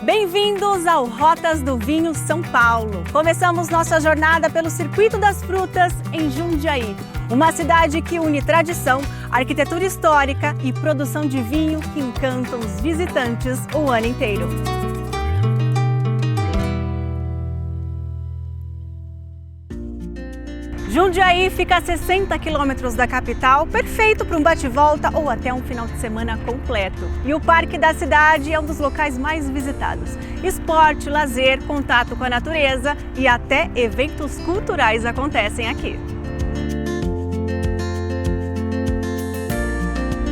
Bem-vindos ao Rotas do Vinho São Paulo. Começamos nossa jornada pelo Circuito das Frutas em Jundiaí, uma cidade que une tradição, arquitetura histórica e produção de vinho que encantam os visitantes o ano inteiro. Jundiaí fica a 60 quilômetros da capital, perfeito para um bate-volta ou até um final de semana completo. E o Parque da Cidade é um dos locais mais visitados. Esporte, lazer, contato com a natureza e até eventos culturais acontecem aqui.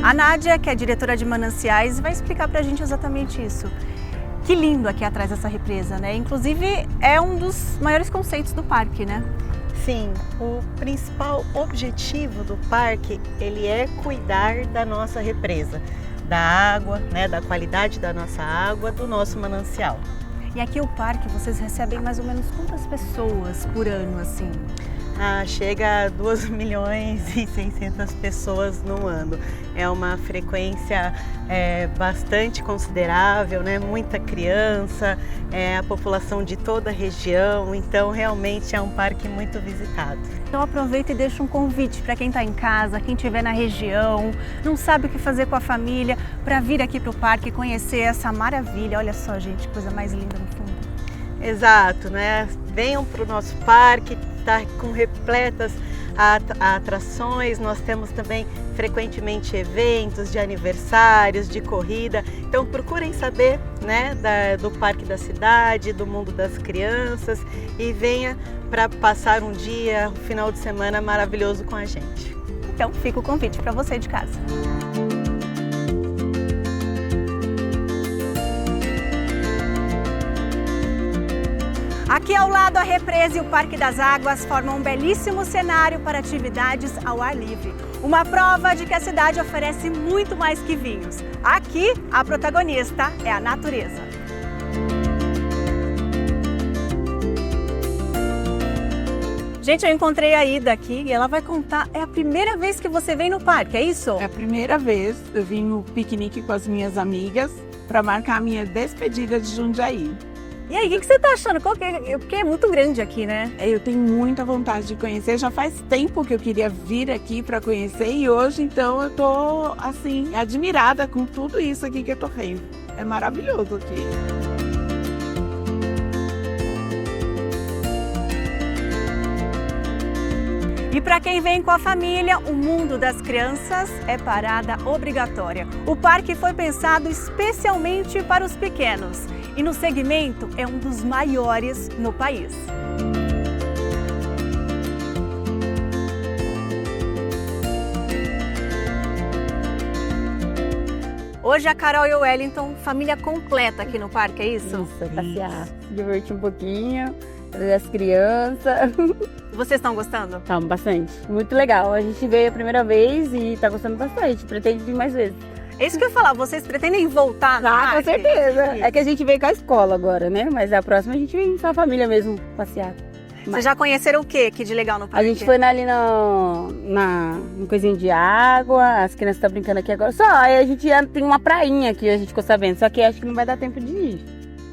A Nádia, que é diretora de mananciais, vai explicar para a gente exatamente isso. Que lindo aqui atrás dessa represa, né? Inclusive é um dos maiores conceitos do parque, né? Sim, o principal objetivo do parque, ele é cuidar da nossa represa, da água, né, da qualidade da nossa água, do nosso manancial. E aqui o parque, vocês recebem mais ou menos quantas pessoas por ano, assim? Chega a 2.600.000 pessoas no ano. É uma frequência bastante considerável, né? Muita criança, a população de toda a região, então realmente é um parque muito visitado. Então aproveita e deixa um convite para quem está em casa, quem estiver na região, não sabe o que fazer com a família, para vir aqui para o parque e conhecer essa maravilha. Olha só, gente, coisa mais linda no fundo. Exato, né? Venham para o nosso parque, está com repletas atrações, nós temos também frequentemente eventos de aniversários, de corrida, então procurem saber, né, do Parque da Cidade, do mundo das crianças e venha para passar um dia, um final de semana maravilhoso com a gente. Então fica o convite para você de casa. Aqui ao lado, a represa e o Parque das Águas formam um belíssimo cenário para atividades ao ar livre. Uma prova de que a cidade oferece muito mais que vinhos. Aqui, a protagonista é a natureza. Gente, eu encontrei a Ida aqui e ela vai contar, é a primeira vez que você vem no parque, é isso? É a primeira vez, eu vim no piquenique com as minhas amigas para marcar a minha despedida de Jundiaí. E aí, o que você tá achando? Porque é muito grande aqui, né? Eu tenho muita vontade de conhecer, já faz tempo que eu queria vir aqui para conhecer e hoje, então, eu tô, assim, admirada com tudo isso aqui que eu tô vendo. É maravilhoso aqui. E para quem vem com a família, o mundo das crianças é parada obrigatória. O parque foi pensado especialmente para os pequenos e no segmento é um dos maiores no país. Hoje a Carol e o Wellington, família completa aqui no parque, é isso? Isso, passear, se divertir um pouquinho, trazer as crianças. Vocês estão gostando? Estamos bastante, muito legal. A gente veio a primeira vez e está gostando bastante, pretende vir mais vezes. É isso que eu ia falar, vocês pretendem voltar no parque? Com certeza. É que a gente veio com a escola agora, né? Mas a próxima a gente vem com a família mesmo passear. Vocês já conheceram o que aqui de legal no parque? A gente foi ali no coisinha de água, as crianças estão brincando aqui agora. Só, aí a gente tem uma prainha aqui, a gente ficou sabendo. Só que acho que não vai dar tempo de ir.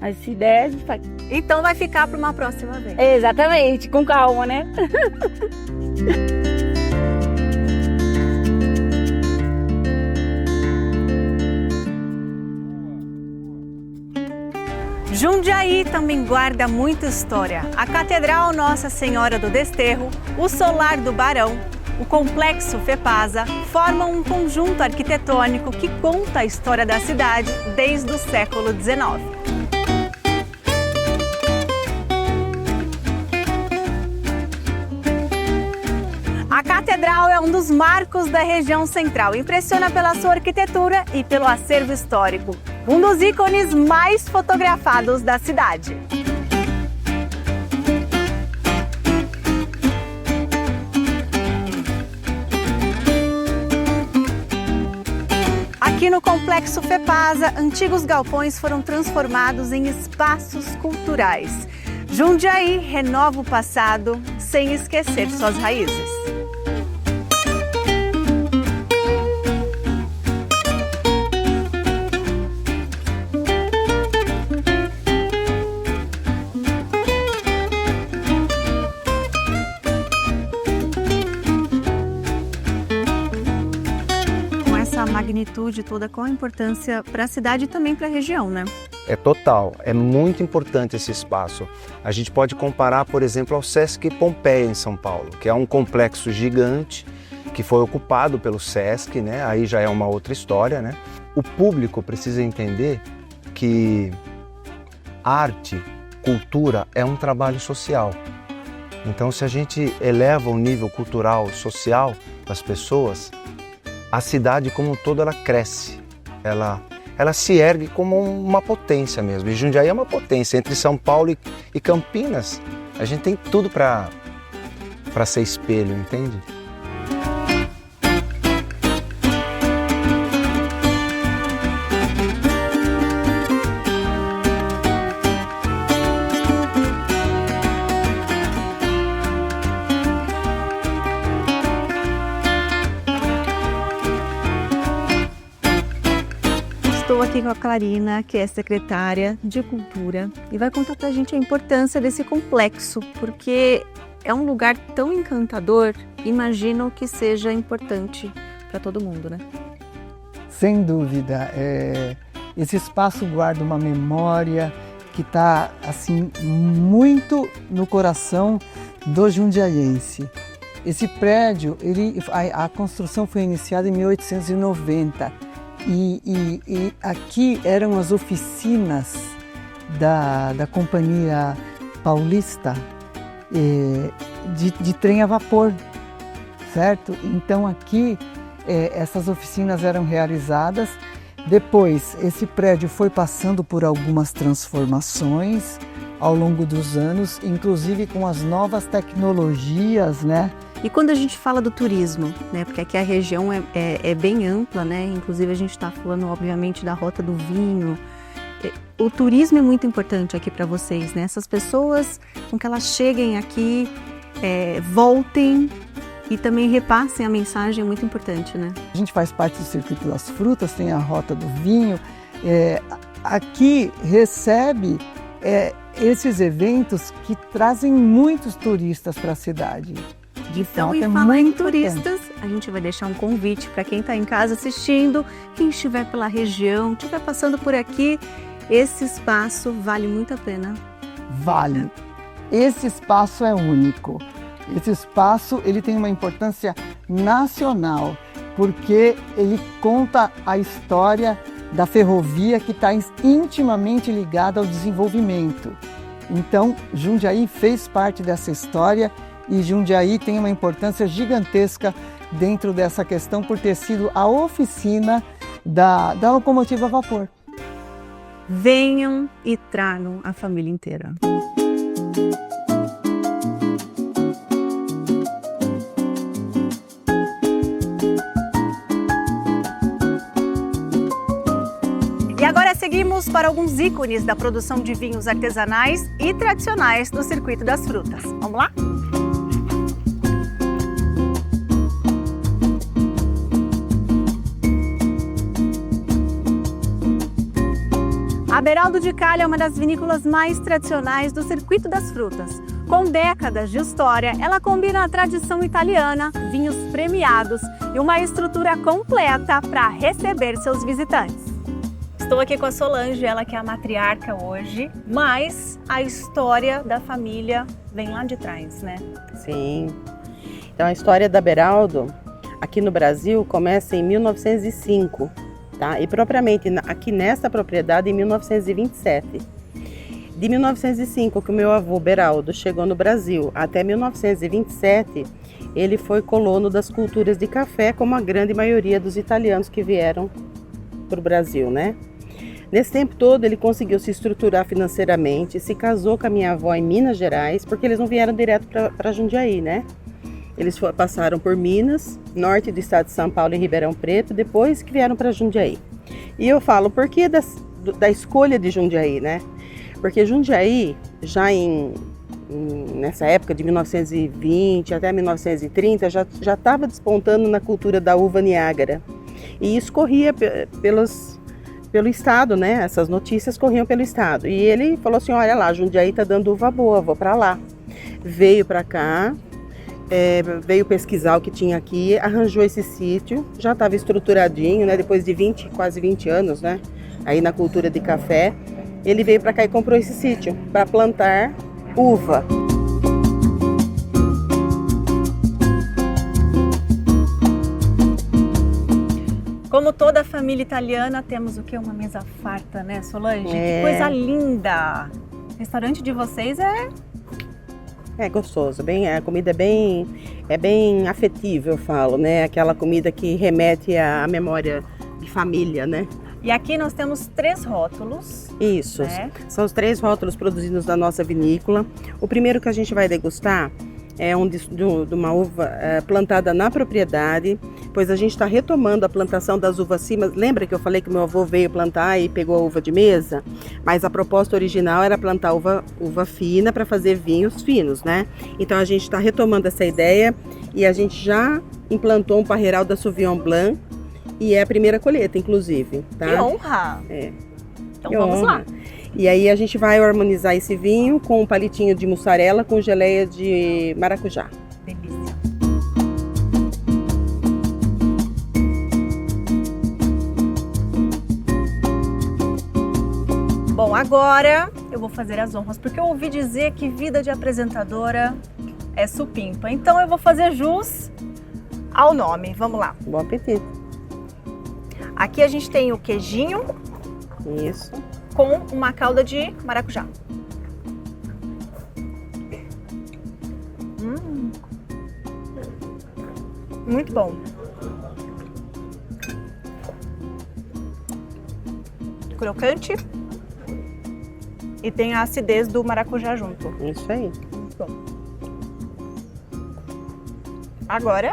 Mas se der, a gente faz. Então vai ficar para uma próxima vez. Exatamente, com calma, né? Jundiaí também guarda muita história. A Catedral Nossa Senhora do Desterro, o Solar do Barão, o Complexo Fepasa formam um conjunto arquitetônico que conta a história da cidade desde o século XIX. A catedral é um dos marcos da região central. Impressiona pela sua arquitetura e pelo acervo histórico. Um dos ícones mais fotografados da cidade. Aqui no Complexo Fepasa, antigos galpões foram transformados em espaços culturais. Jundiaí renova o passado sem esquecer suas raízes. juventude toda, qual a importância para a cidade e também para a região, né? É total, é muito importante esse espaço. A gente pode comparar, por exemplo, ao Sesc Pompeia em São Paulo, que é um complexo gigante que foi ocupado pelo Sesc, né? Aí já é uma outra história, né? O público precisa entender que arte, cultura é um trabalho social. Então, se a gente eleva o nível cultural, social das pessoas, a cidade como um todo ela cresce, ela se ergue como uma potência mesmo. E Jundiaí é uma potência. Entre São Paulo e Campinas, a gente tem tudo para ser espelho, entende? Estou aqui com a Clarina, que é secretária de Cultura, e vai contar pra gente a importância desse complexo, porque é um lugar tão encantador, imagino que seja importante para todo mundo, né? Sem dúvida, esse espaço guarda uma memória que está assim muito no coração do jundiaiense. Esse prédio, a construção foi iniciada em 1890. E aqui eram as oficinas da Companhia Paulista de trem a vapor, certo? Então aqui essas oficinas eram realizadas. Depois esse prédio foi passando por algumas transformações ao longo dos anos, inclusive com as novas tecnologias, né? E quando a gente fala do turismo, né, porque aqui a região é bem ampla, né, inclusive a gente está falando obviamente da Rota do Vinho, o turismo é muito importante aqui para vocês, né, essas pessoas com que elas cheguem aqui, voltem e também repassem a mensagem é muito importante, né? A gente faz parte do Circuito das Frutas, tem a Rota do Vinho, aqui recebe esses eventos que trazem muitos turistas para a cidade. Então, e falar em turistas, a gente vai deixar um convite para quem está em casa assistindo, quem estiver pela região, estiver passando por aqui, esse espaço vale muito a pena. Vale. Esse espaço é único. Esse espaço ele tem uma importância nacional, porque ele conta a história da ferrovia que está intimamente ligada ao desenvolvimento. Então, Jundiaí fez parte dessa história. E Jundiaí tem uma importância gigantesca dentro dessa questão por ter sido a oficina da locomotiva a vapor. Venham e tragam a família inteira. E agora seguimos para alguns ícones da produção de vinhos artesanais e tradicionais do Circuito das Frutas. Vamos lá? A Beraldo de Cali é uma das vinícolas mais tradicionais do Circuito das Frutas. Com décadas de história, ela combina a tradição italiana, vinhos premiados e uma estrutura completa para receber seus visitantes. Estou aqui com a Solange, ela que é a matriarca hoje, mas a história da família vem lá de trás, né? Sim. Então a história da Beraldo aqui no Brasil começa em 1905. Tá? E propriamente aqui nessa propriedade em 1927. De 1905 que o meu avô Beraldo chegou no Brasil até 1927, ele foi colono das culturas de café, como a grande maioria dos italianos que vieram para o Brasil, né? Nesse tempo todo ele conseguiu se estruturar financeiramente, se casou com a minha avó em Minas Gerais, porque eles não vieram direto para Jundiaí, né? Eles passaram por Minas, norte do estado de São Paulo e Ribeirão Preto, depois que vieram para Jundiaí. E eu falo, por que da escolha de Jundiaí, né? Porque Jundiaí, já nessa época de 1920 até 1930, já estava despontando na cultura da uva Niágara. E isso corria pelo estado, né? Essas notícias corriam pelo estado. E ele falou assim, olha lá, Jundiaí está dando uva boa, vou para lá. Veio para cá. veio pesquisar o que tinha aqui, arranjou esse sítio, já estava estruturadinho, né? Depois de quase 20 anos, né? Aí na cultura de café, ele veio para cá e comprou esse sítio para plantar uva. Como toda a família italiana, temos o quê? Uma mesa farta, né, Solange? Que coisa linda! O restaurante de vocês é gostoso, a comida é bem afetiva, eu falo, né? Aquela comida que remete à memória de família, né? E aqui nós temos 3 rótulos. Isso, né? São os 3 rótulos produzidos na nossa vinícola. O primeiro que a gente vai degustar é de uma uva plantada na propriedade, pois a gente está retomando a plantação das uvas cimas. Lembra que eu falei que meu avô veio plantar e pegou a uva de mesa? Mas a proposta original era plantar uva fina para fazer vinhos finos, né? Então a gente está retomando essa ideia e a gente já implantou um parreiral da Sauvignon Blanc e é a primeira colheita, inclusive. Tá? Que honra! Então vamos lá. E aí a gente vai harmonizar esse vinho com um palitinho de mussarela com geleia de maracujá. Delícia. Bom, agora eu vou fazer as honras, porque eu ouvi dizer que vida de apresentadora é supimpa. Então eu vou fazer jus ao nome. Vamos lá. Bom apetite. Aqui a gente tem o queijinho. Isso. Com uma calda de maracujá. Muito bom. Crocante. E tem a acidez do maracujá junto. Isso aí. Muito bom. Agora,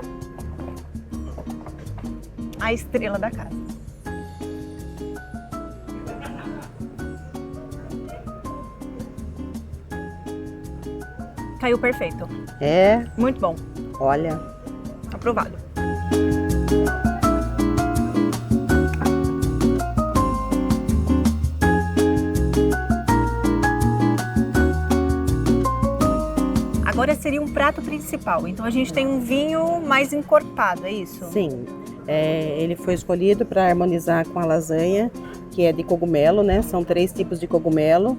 a estrela da casa. Caiu perfeito. É. Muito bom. Olha. Aprovado. Agora seria um prato principal. Então a gente tem um vinho mais encorpado, é isso? Sim. Ele foi escolhido para harmonizar com a lasanha, que é de cogumelo, né? São 3 tipos de cogumelo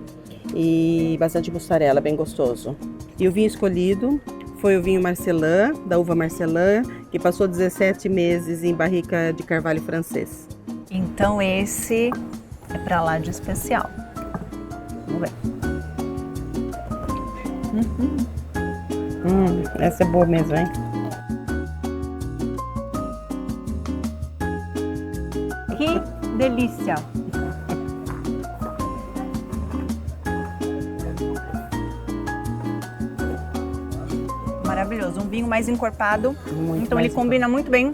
e bastante mussarela, bem gostoso. E o vinho escolhido foi o vinho Marcelin, da uva Marcelin, que passou 17 meses em barrica de carvalho francês. Então esse é pra lá de especial. Vamos ver. Essa é boa mesmo, hein? Que delícia! Maravilhoso, um vinho mais encorpado, então ele combina muito bem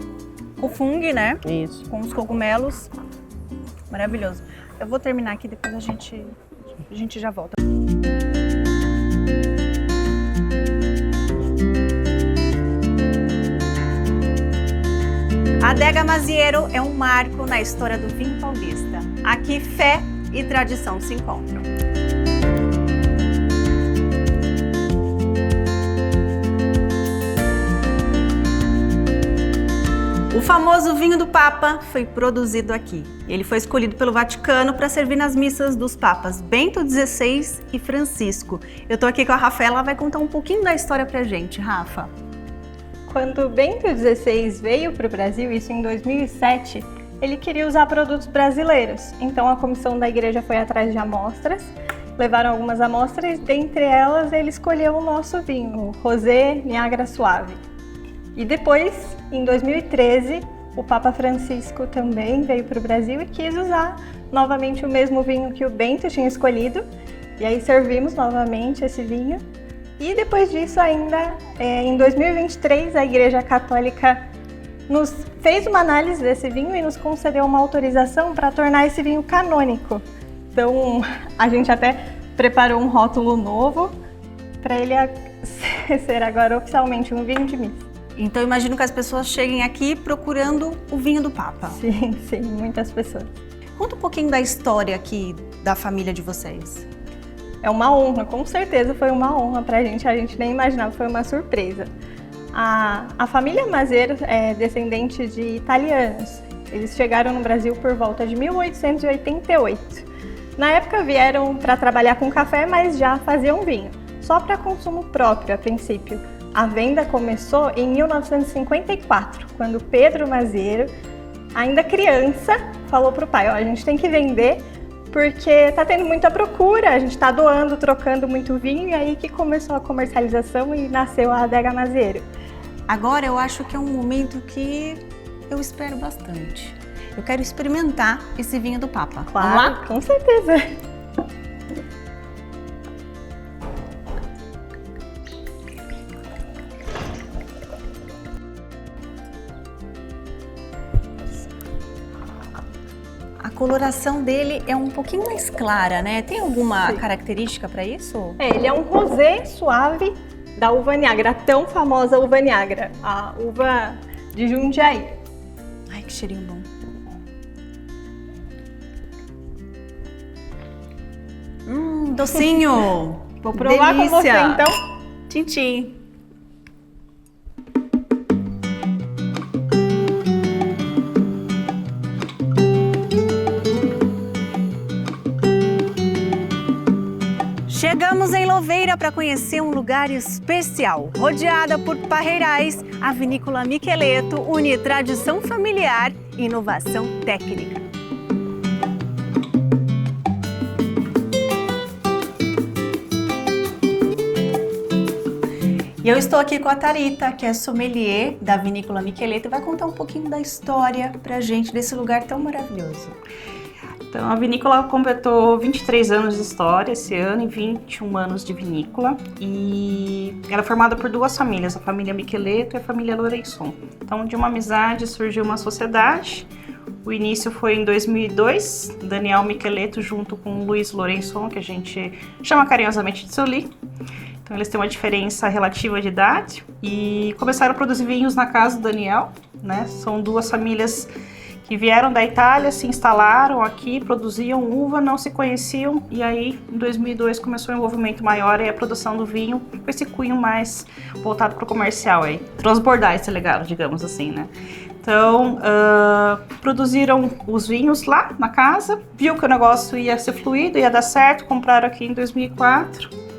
com o fungo, né? Isso. Com os cogumelos, maravilhoso. Eu vou terminar aqui, depois a gente já volta. A Adega Mazieiro é um marco na história do vinho paulista. Aqui fé e tradição se encontram. O famoso vinho do Papa foi produzido aqui. Ele foi escolhido pelo Vaticano para servir nas missas dos papas Bento XVI e Francisco. Eu tô aqui com a Rafaela, ela vai contar um pouquinho da história pra gente. Rafa. Quando Bento XVI veio para o Brasil, isso em 2007, ele queria usar produtos brasileiros. Então a comissão da igreja foi atrás de amostras, levaram algumas amostras e dentre elas ele escolheu o nosso vinho, o Rosé Niagara Suave. E depois, em 2013, o Papa Francisco também veio para o Brasil e quis usar novamente o mesmo vinho que o Bento tinha escolhido. E aí servimos novamente esse vinho. E depois disso ainda, em 2023, a Igreja Católica nos fez uma análise desse vinho e nos concedeu uma autorização para tornar esse vinho canônico. Então, a gente até preparou um rótulo novo para ele ser agora oficialmente um vinho de missa. Então, imagino que as pessoas cheguem aqui procurando o vinho do Papa. Sim, sim, muitas pessoas. Conta um pouquinho da história aqui da família de vocês. É uma honra, com certeza foi uma honra pra gente, a gente nem imaginava, foi uma surpresa. A família Mazero é descendente de italianos. Eles chegaram no Brasil por volta de 1888. Na época vieram para trabalhar com café, mas já faziam vinho, só para consumo próprio a princípio. A venda começou em 1954, quando Pedro Mazero, ainda criança, falou para o pai: a gente tem que vender porque está tendo muita procura, a gente está doando, trocando muito vinho, e aí que começou a comercialização e nasceu a Adega Mazero. Agora eu acho que é um momento que eu espero bastante. Eu quero experimentar esse vinho do Papa. Claro, vamos lá? Com certeza. A coloração dele é um pouquinho mais clara, né? Tem alguma característica para isso? Ele é um rosé suave da uva Niágara, a tão famosa uva Niágara, a uva de Jundiaí. Ai, que cheirinho bom. Docinho. Vou provar com você, então. Tchim-tchim. Chegamos em Louveira para conhecer um lugar especial. Rodeada por parreirais, a Vinícola Micheleto une tradição familiar e inovação técnica. E eu estou aqui com a Tharita, que é sommelier da Vinícola Micheleto, e vai contar um pouquinho da história pra gente desse lugar tão maravilhoso. Então, a vinícola completou 23 anos de história esse ano e 21 anos de vinícola, e ela é formada por duas famílias, a família Micheleto e a família Lourençon. Então, de uma amizade surgiu uma sociedade. O início foi em 2002, Daniel Micheleto junto com Luiz Lourençon, que a gente chama carinhosamente de Soli. Então, eles têm uma diferença relativa de idade e começaram a produzir vinhos na casa do Daniel, né? São duas famílias que vieram da Itália, se instalaram aqui, produziam uva, não se conheciam, e aí em 2002 começou um envolvimento maior e a produção do vinho com esse cunho mais voltado para o comercial, aí, transbordar esse legado, digamos assim, né? Então, produziram os vinhos lá na casa, viu que o negócio ia ser fluido, ia dar certo, compraram aqui em 2004.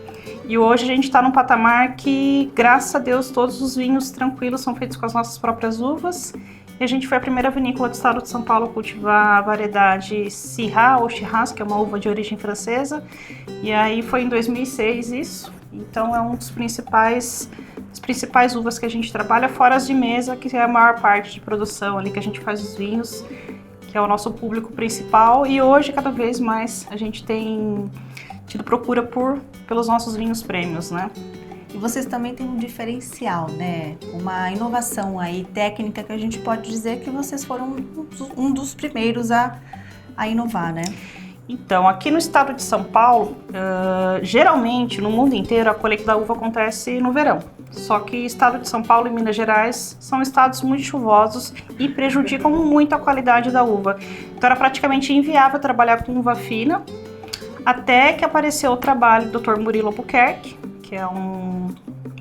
E hoje a gente está num patamar que, graças a Deus, todos os vinhos tranquilos são feitos com as nossas próprias uvas. E a gente foi a primeira vinícola do estado de São Paulo a cultivar a variedade Syrah ou Shiraz, que é uma uva de origem francesa. E aí foi em 2006 isso. Então é um dos principais uvas que a gente trabalha, fora as de mesa, que é a maior parte de produção ali que a gente faz os vinhos, que é o nosso público principal. E hoje, cada vez mais, a gente tem tido procura pelos nossos vinhos prêmios, né? E vocês também têm um diferencial, né? Uma inovação aí técnica que a gente pode dizer que vocês foram um dos primeiros a inovar, né? Então, aqui no estado de São Paulo, geralmente no mundo inteiro a colheita da uva acontece no verão. Só que o estado de São Paulo e Minas Gerais são estados muito chuvosos e prejudicam muito a qualidade da uva. Então era praticamente inviável trabalhar com uva fina, até que apareceu o trabalho do Dr. Murilo Albuquerque, que é um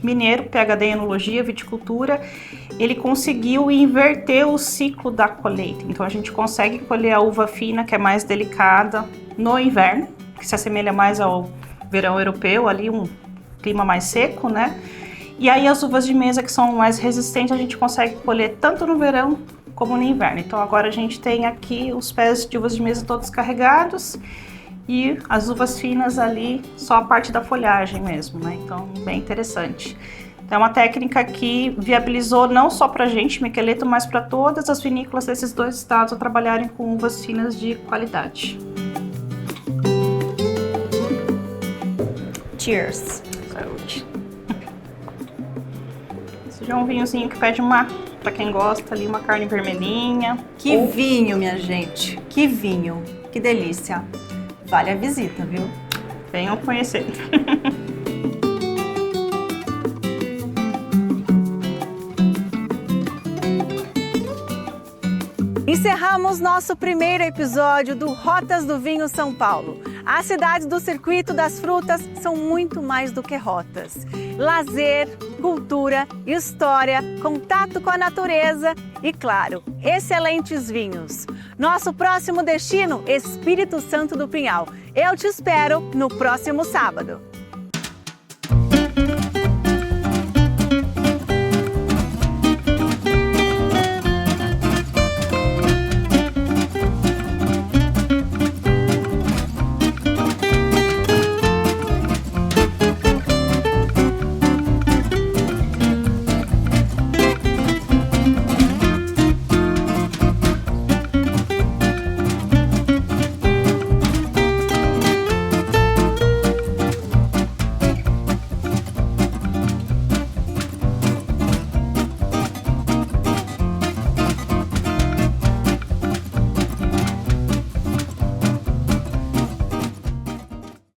mineiro, PhD em enologia, viticultura. Ele conseguiu inverter o ciclo da colheita. Então a gente consegue colher a uva fina, que é mais delicada, no inverno, que se assemelha mais ao verão europeu, ali um clima mais seco, né? E aí as uvas de mesa, que são mais resistentes, a gente consegue colher tanto no verão como no inverno. Então agora a gente tem aqui os pés de uvas de mesa todos carregados, e as uvas finas ali, só a parte da folhagem mesmo, né? Então, bem interessante. Então, é uma técnica que viabilizou não só pra gente, Micheleto, mas para todas as vinícolas desses dois estados a trabalharem com uvas finas de qualidade. Cheers! Saúde! Esse já é um vinhozinho que pede pra quem gosta ali, uma carne vermelhinha. Que vinho, minha gente! Que vinho! Que delícia! Vale a visita, viu? Venham conhecer. Encerramos nosso primeiro episódio do Rotas do Vinho São Paulo. As cidades do Circuito das Frutas são muito mais do que rotas. Lazer, cultura, história, contato com a natureza e, claro, excelentes vinhos. Nosso próximo destino, Espírito Santo do Pinhal. Eu te espero no próximo sábado.